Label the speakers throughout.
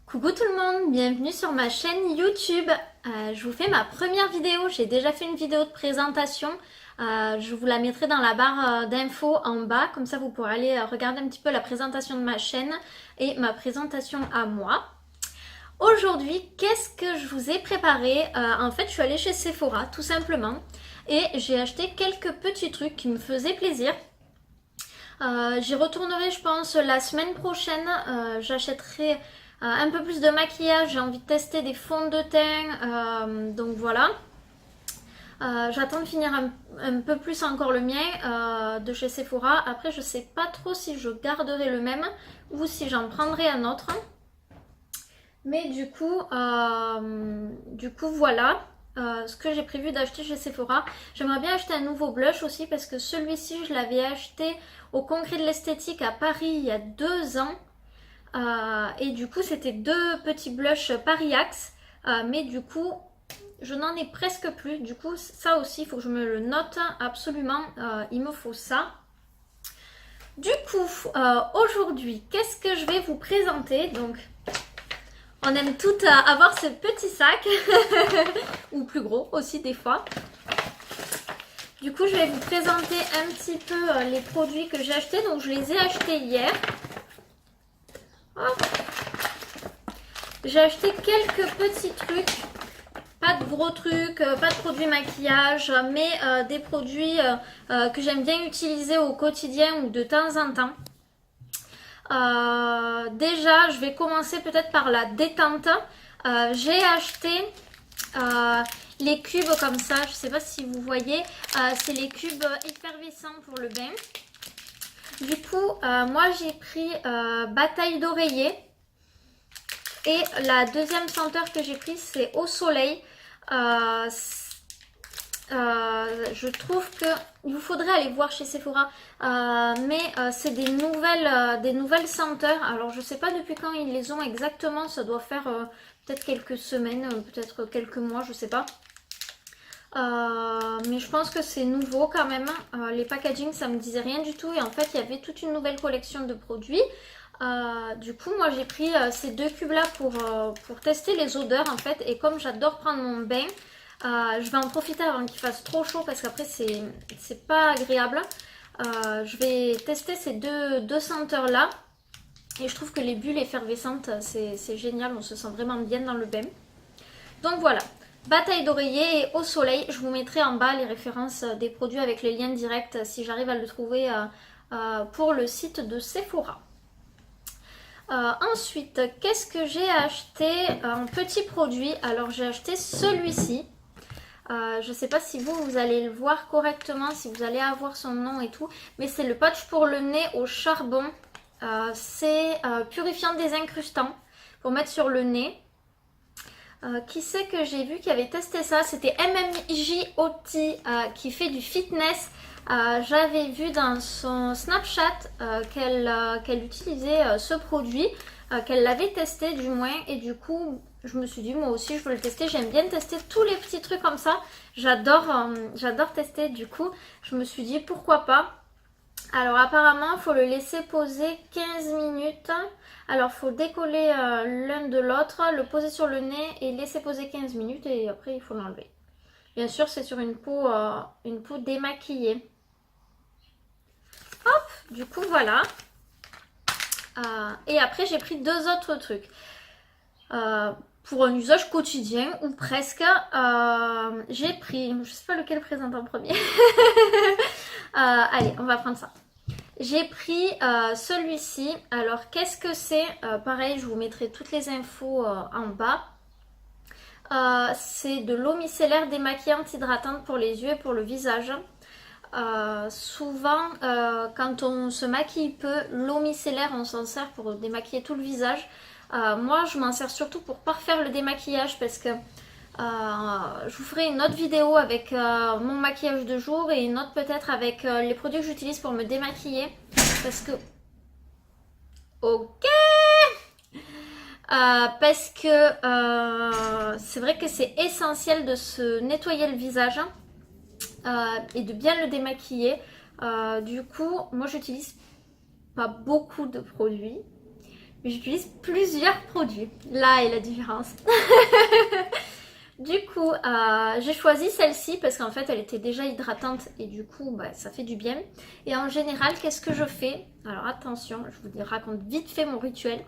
Speaker 1: Coucou tout le monde, bienvenue sur ma chaîne YouTube. Je vous fais ma première vidéo, j'ai déjà fait une vidéo de présentation. Je vous la mettrai dans la barre d'infos en bas, comme ça vous pourrez aller regarder un petit peu la présentation de ma chaîne et ma présentation à moi. Aujourd'hui, qu'est-ce que je vous ai préparé? En fait, je suis allée chez Sephora tout simplement et j'ai acheté quelques petits trucs qui me faisaient plaisir. J'y retournerai je pense la semaine prochaine, j'achèterai un peu plus de maquillage, j'ai envie de tester des fonds de teint, donc voilà. J'attends de finir un peu plus encore le mien de chez Sephora. Après je sais pas trop si je garderai le même ou si j'en prendrai un autre. Mais du coup voilà ce que j'ai prévu d'acheter chez Sephora. J'aimerais bien acheter un nouveau blush aussi parce que celui-ci je l'avais acheté au Congrès de l'Esthétique à Paris il y a 2 ans. Et du coup c'était deux petits blushs Paris Axe. Mais du coup je n'en ai presque plus. Du coup ça aussi il faut que je me le note absolument. Il me faut ça. Du coup aujourd'hui qu'est-ce que je vais vous présenter? Donc on aime toutes avoir ce petit sac, ou plus gros aussi des fois. Du coup, je vais vous présenter un petit peu les produits que j'ai achetés. Donc, je les ai achetés hier. J'ai acheté quelques petits trucs. Pas de gros trucs, pas de produits maquillage, mais des produits que j'aime bien utiliser au quotidien ou de temps en temps. Déjà, je vais commencer peut-être par la détente. J'ai acheté les cubes comme ça, je ne sais pas si vous voyez, c'est les cubes effervescents pour le bain. Du coup, moi j'ai pris Bataille d'oreiller. Et la deuxième senteur que j'ai prise, c'est Au Soleil. Je trouve que il vous faudrait aller voir chez Sephora, mais c'est des nouvelles senteurs. Alors je sais pas depuis quand ils les ont exactement, ça doit faire peut-être quelques semaines, peut-être quelques mois, je sais pas. Mais je pense que c'est nouveau quand même. Les packaging ça me disait rien du tout et en fait il y avait toute une nouvelle collection de produits. Du coup moi j'ai pris ces deux cubes là pour tester les odeurs en fait, et comme j'adore prendre mon bain, je vais en profiter avant qu'il fasse trop chaud parce qu'après c'est pas agréable. Je vais tester ces deux senteurs là et je trouve que les bulles effervescentes c'est génial, on se sent vraiment bien dans le bain. Donc voilà, Bataille d'oreiller et Au Soleil. Je vous mettrai en bas les références des produits avec les liens directs si j'arrive à le trouver pour le site de Sephora. Ensuite, qu'est-ce que j'ai acheté en petits produits? Alors j'ai acheté celui-ci. Je ne sais pas si vous allez le voir correctement, si vous allez avoir son nom et tout, mais c'est le patch pour le nez au charbon. C'est purifiant désincrustant pour mettre sur le nez. Qui c'est que j'ai vu qui avait testé ça? C'était MMJOT qui fait du fitness. J'avais vu dans son Snapchat qu'elle utilisait ce produit, qu'elle l'avait testé du moins, et du coup je me suis dit moi aussi je veux le tester. J'aime bien tester tous les petits trucs comme ça, j'adore tester. Du coup je me suis dit pourquoi pas. Alors apparemment il faut le laisser poser 15 minutes. Alors il faut décoller l'un de l'autre, le poser sur le nez et laisser poser 15 minutes et après il faut l'enlever. Bien sûr c'est sur une peau démaquillée. Hop, du coup voilà. Et après j'ai pris deux autres trucs. Pour un usage quotidien ou presque, j'ai pris, je sais pas lequel présente en premier. Allez, on va prendre ça. J'ai pris celui-ci. Alors qu'est-ce que c'est? Pareil, je vous mettrai toutes les infos en bas. C'est de l'eau micellaire démaquillante hydratante pour les yeux et pour le visage. Souvent quand on se maquille peu, l'eau micellaire on s'en sert pour démaquiller tout le visage. Moi je m'en sers surtout pour parfaire le démaquillage parce que je vous ferai une autre vidéo avec mon maquillage de jour et une autre peut-être avec les produits que j'utilise pour me démaquiller parce que ok parce que c'est vrai que c'est essentiel de se nettoyer le visage et de bien le démaquiller. Du coup moi j'utilise pas beaucoup de produits, j'utilise plusieurs produits. Là est la différence. Du coup, j'ai choisi celle-ci parce qu'en fait, elle était déjà hydratante et du coup, bah, ça fait du bien. Et en général, qu'est-ce que je fais? Alors attention, je vous raconte vite fait mon rituel.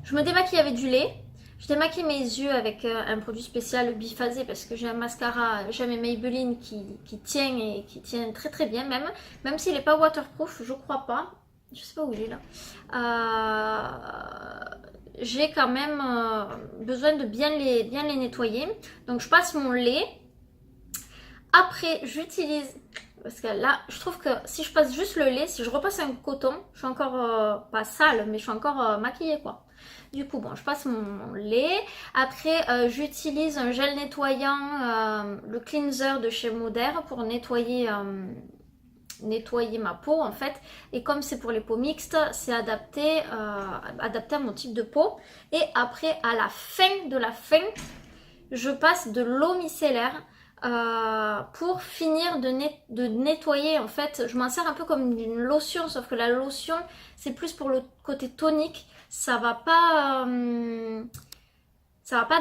Speaker 1: Je me démaquille avec du lait. Je démaquille mes yeux avec un produit spécial biphasé parce que j'ai un mascara, j'aime Maybelline qui tient et qui tient très très bien même s'il n'est pas waterproof, je crois pas. Je sais pas où il est là. J'ai quand même besoin de bien les nettoyer. Donc je passe mon lait. Après j'utilise, parce que là je trouve que si je passe juste le lait, si je repasse un coton, je suis encore pas sale mais je suis encore maquillée quoi. Du coup bon je passe mon lait. Après j'utilise un gel nettoyant, le cleanser de chez Modère pour nettoyer ma peau en fait, et comme c'est pour les peaux mixtes c'est adapté à mon type de peau. Et après à la fin de la fin je passe de l'eau micellaire pour finir de nettoyer. En fait je m'en sers un peu comme une lotion, sauf que la lotion c'est plus pour le côté tonique, ça va pas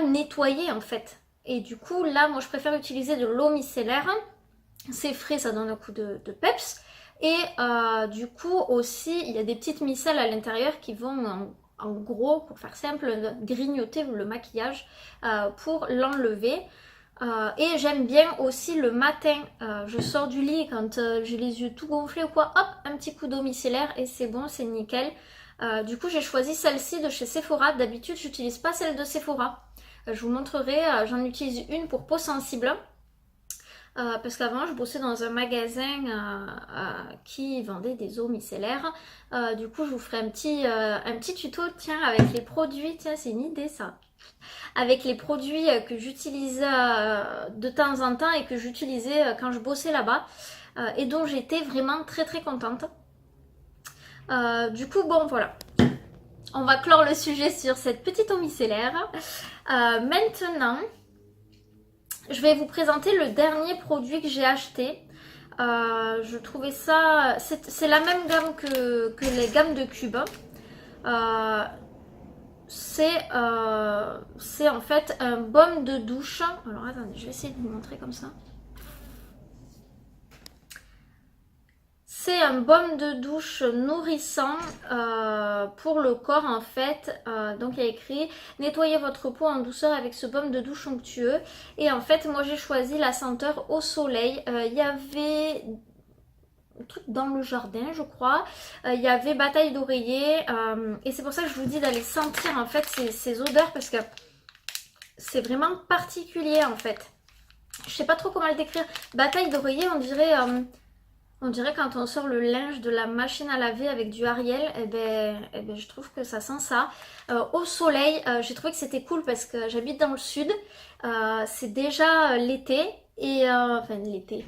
Speaker 1: nettoyer en fait. Et du coup là moi je préfère utiliser de l'eau micellaire. C'est frais, ça donne un coup de peps. Et du coup aussi, il y a des petites micelles à l'intérieur qui vont en gros, pour faire simple, grignoter le maquillage pour l'enlever. Et j'aime bien aussi le matin, je sors du lit quand j'ai les yeux tout gonflés ou quoi, hop, un petit coup d'eau micellaire et c'est bon, c'est nickel. Du coup j'ai choisi celle-ci de chez Sephora. D'habitude j'utilise pas celle de Sephora. Je vous montrerai, j'en utilise une pour peau sensible. Parce qu'avant je bossais dans un magasin qui vendait des eaux micellaires. Du coup je vous ferai un petit tuto, tiens, avec les produits, tiens c'est une idée ça, avec les produits que j'utilise de temps en temps et que j'utilisais quand je bossais là-bas et dont j'étais vraiment très très contente. Du coup bon voilà, on va clore le sujet sur cette petite eau micellaire. Maintenant je vais vous présenter le dernier produit que j'ai acheté. Je trouvais ça... C'est la même gamme que les gammes de cubes. C'est en fait un baume de douche. Alors attendez, je vais essayer de vous montrer comme ça. C'est un baume de douche nourrissant pour le corps en fait. Donc il y a écrit « Nettoyez votre peau en douceur avec ce baume de douche onctueux ». Et en fait moi j'ai choisi la senteur au soleil. Il y avait un truc dans le jardin je crois. Il y avait bataille d'oreiller. Et c'est pour ça que je vous dis d'aller sentir en fait ces odeurs parce que c'est vraiment particulier en fait. Je sais pas trop comment le décrire. Bataille d'oreiller on dirait... On dirait quand on sort le linge de la machine à laver avec du Ariel, et ben, je trouve que ça sent ça. Au soleil, j'ai trouvé que c'était cool parce que j'habite dans le sud. C'est déjà l'été et enfin l'été.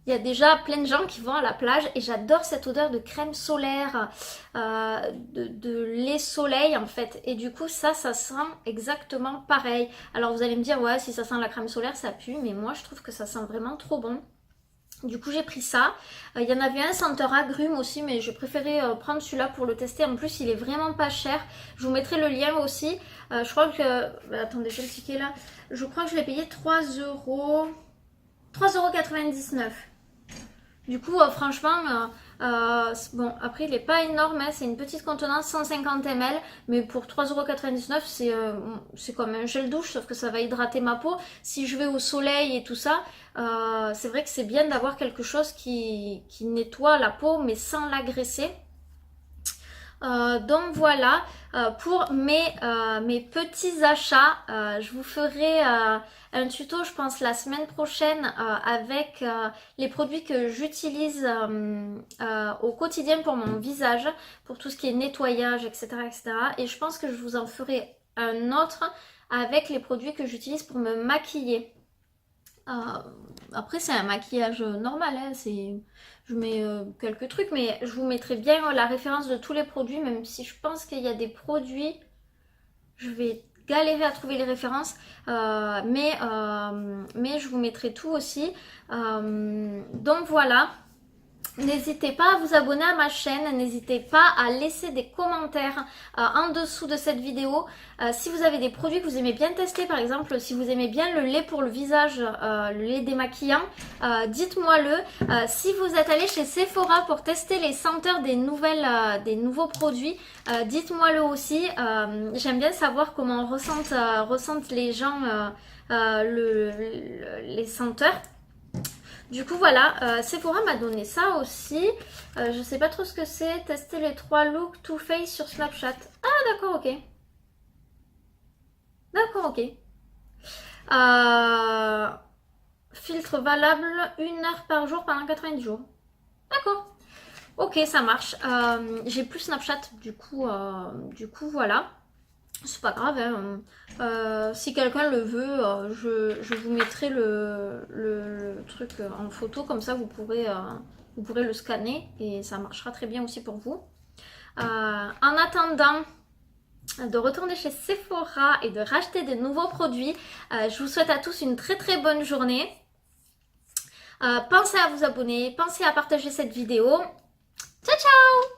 Speaker 1: Il y a déjà plein de gens qui vont à la plage et j'adore cette odeur de crème solaire, de lait soleil en fait. Et du coup ça sent exactement pareil. Alors vous allez me dire ouais si ça sent la crème solaire ça pue, mais moi je trouve que ça sent vraiment trop bon. Du coup j'ai pris ça. Il y en avait un senteur agrumes aussi mais je préférais prendre celui-là pour le tester. En plus il est vraiment pas cher. Je vous mettrai le lien aussi. Je crois que... attendez, j'ai le ticket là. Je crois que je l'ai payé 3,99 €. Du coup franchement... bon après il est pas énorme hein, c'est une petite contenance 150 ml mais pour 3,99 € c'est comme un gel douche sauf que ça va hydrater ma peau si je vais au soleil et tout ça. C'est vrai que c'est bien d'avoir quelque chose qui nettoie la peau mais sans l'agresser. Donc voilà pour mes petits achats. Je vous ferai un tuto je pense la semaine prochaine avec les produits que j'utilise au quotidien pour mon visage, pour tout ce qui est nettoyage etc. Et je pense que je vous en ferai un autre avec les produits que j'utilise pour me maquiller. Après c'est un maquillage normal hein, je mets quelques trucs mais je vous mettrai bien la référence de tous les produits, même si je pense qu'il y a des produits je vais galérer à trouver les références mais je vous mettrai tout aussi. Donc voilà. N'hésitez pas à vous abonner à ma chaîne, n'hésitez pas à laisser des commentaires en dessous de cette vidéo. Si vous avez des produits que vous aimez bien tester, par exemple si vous aimez bien le lait pour le visage, le lait démaquillant, dites-moi le. Si vous êtes allé chez Sephora pour tester les senteurs des nouveaux produits, dites-moi le aussi. J'aime bien savoir comment ressentent les gens les senteurs. Du coup voilà, Sephora m'a donné ça aussi. Je sais pas trop ce que c'est. Tester les 3 looks Too Faced sur Snapchat. Ah d'accord, ok. D'accord, ok. Filtre valable 1 heure par jour pendant 90 jours. D'accord. Ok, ça marche. J'ai plus Snapchat, du coup voilà. C'est pas grave, hein. Si quelqu'un le veut, je vous mettrai le truc en photo, comme ça vous pourrez le scanner et ça marchera très bien aussi pour vous. En attendant de retourner chez Sephora et de racheter de nouveaux produits, je vous souhaite à tous une très très bonne journée. Pensez à vous abonner, pensez à partager cette vidéo. Ciao ciao!